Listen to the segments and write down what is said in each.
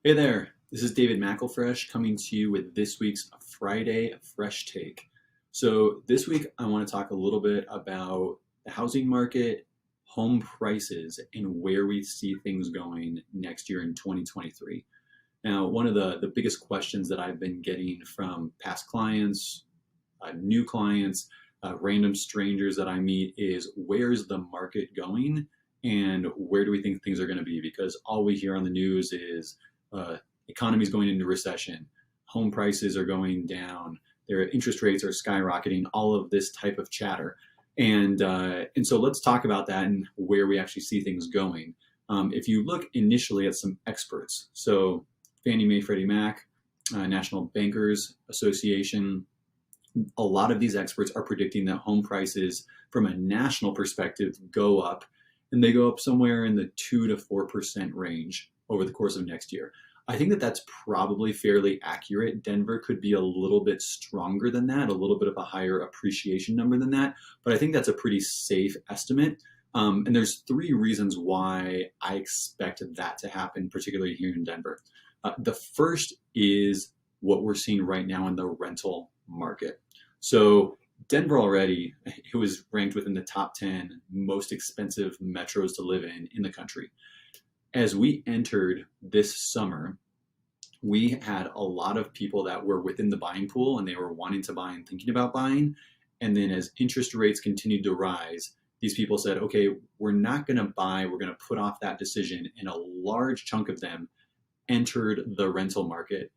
Hey there, this is David McElfresh coming to you with this week's Friday Fresh Take. So, this week I want to talk a little bit about the housing market, home prices, and where we see things going next year in 2023. Now, one of the biggest questions that I've been getting from past clients, new clients, random strangers that I meet is where's the market going and where do we think things are going to be? Because all we hear on the news is economy's going into recession, home prices are going down, their interest rates are skyrocketing, all of this type of chatter. And so let's talk about that and where we actually see things going. If you look initially at some experts, so Fannie Mae, Freddie Mac, National Bankers Association, a lot of these experts are predicting that home prices from a national perspective go up, and they go up somewhere in the 2 to 4% range over the course of next year. I think that that's probably fairly accurate. Denver could be a little bit stronger than that, a little bit of a higher appreciation number than that, but I think that's a pretty safe estimate. And there's three reasons why I expect that to happen, particularly here in Denver. The first is what we're seeing right now in the rental market. So Denver already, it was ranked within the top 10 most expensive metros to live in the country. As we entered this summer, we had a lot of people that were within the buying pool and they were wanting to buy and thinking about buying. And then as interest rates continued to rise, these people said, okay, we're not going to buy, we're going to put off that decision. And a large chunk of them entered the rental market.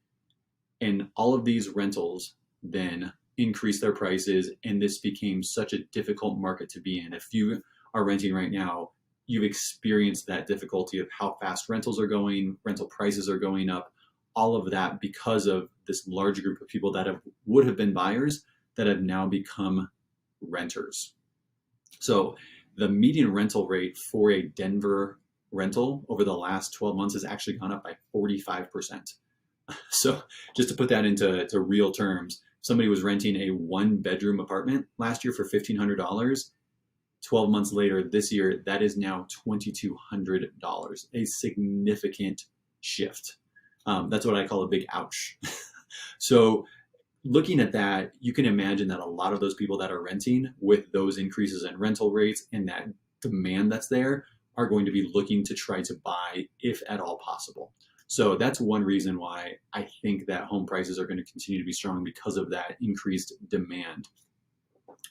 And all of these rentals then increased their prices. And this became such a difficult market to be in. If you are renting right now, you've experienced that difficulty of how fast rentals are going, rental prices are going up, all of that because of this large group of people that would have been buyers that have now become renters. So the median rental rate for a Denver rental over the last 12 months has actually gone up by 45%. So just to put that into real terms, somebody was renting a one-bedroom apartment last year for $1,500. 12 months later, this year, that is now $2,200, a significant shift. That's what I call a big ouch. So looking at that, you can imagine that a lot of those people that are renting with those increases in rental rates and that demand that's there are going to be looking to try to buy if at all possible. So that's one reason why I think that home prices are going to continue to be strong because of that increased demand.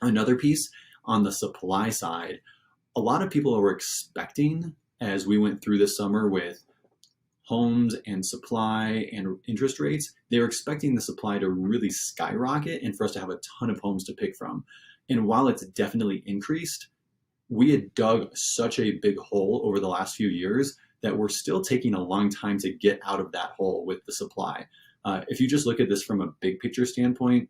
Another piece on the supply side, a lot of people were expecting as we went through the summer with homes and supply and interest rates, they were expecting the supply to really skyrocket and for us to have a ton of homes to pick from. And while it's definitely increased, we had dug such a big hole over the last few years that we're still taking a long time to get out of that hole with the supply. If you just look at this from a big picture standpoint,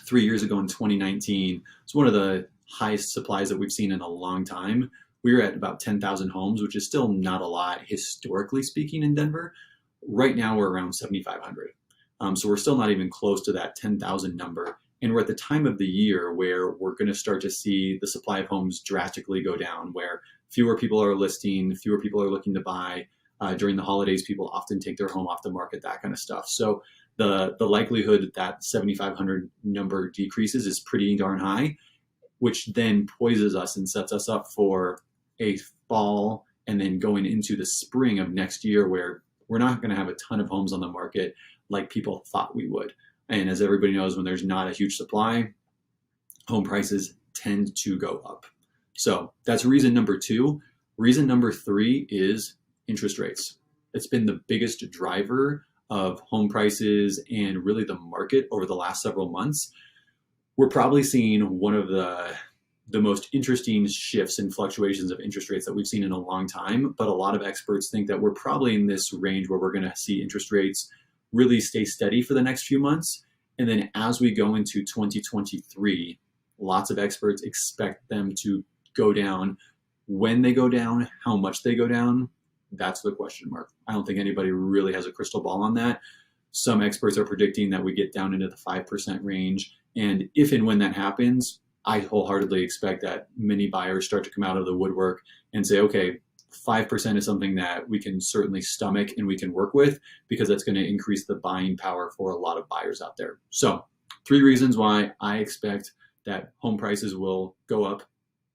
3 years ago in 2019, it's one of the highest supplies that we've seen in a long time. We were at about 10,000 homes, which is still not a lot historically speaking in Denver. Right now we're around 7,500. So we're still not even close to that 10,000 number. And we're at the time of the year where we're going to start to see the supply of homes drastically go down, where fewer people are listing, fewer people are looking to buy. During the holidays, people often take their home off the market, that kind of stuff. So the likelihood that 7,500 number decreases is pretty darn high, which then poises us and sets us up for a fall and then going into the spring of next year where we're not going to have a ton of homes on the market like people thought we would. And as everybody knows, when there's not a huge supply, home prices tend to go up. So that's reason number two. Reason number three is interest rates. It's been the biggest driver of home prices and really the market over the last several months. We're probably seeing one of the most interesting shifts and fluctuations of interest rates that we've seen in a long time. But a lot of experts think that we're probably in this range where we're going to see interest rates really stay steady for the next few months. And then as we go into 2023, lots of experts expect them to go down. When they go down, how much they go down, that's the question mark. I don't think anybody really has a crystal ball on that. Some experts are predicting that we get down into the 5% range. And if and when that happens, I wholeheartedly expect that many buyers start to come out of the woodwork and say, okay, 5% is something that we can certainly stomach and we can work with, because that's going to increase the buying power for a lot of buyers out there. So 3 reasons why I expect that home prices will go up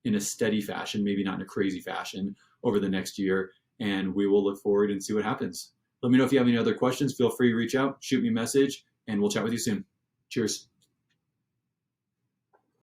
in a steady fashion, maybe not in a crazy fashion, over the next year. And we will look forward and see what happens. Let me know if you have any other questions. Feel free to reach out, shoot me a message, and we'll chat with you soon. Cheers.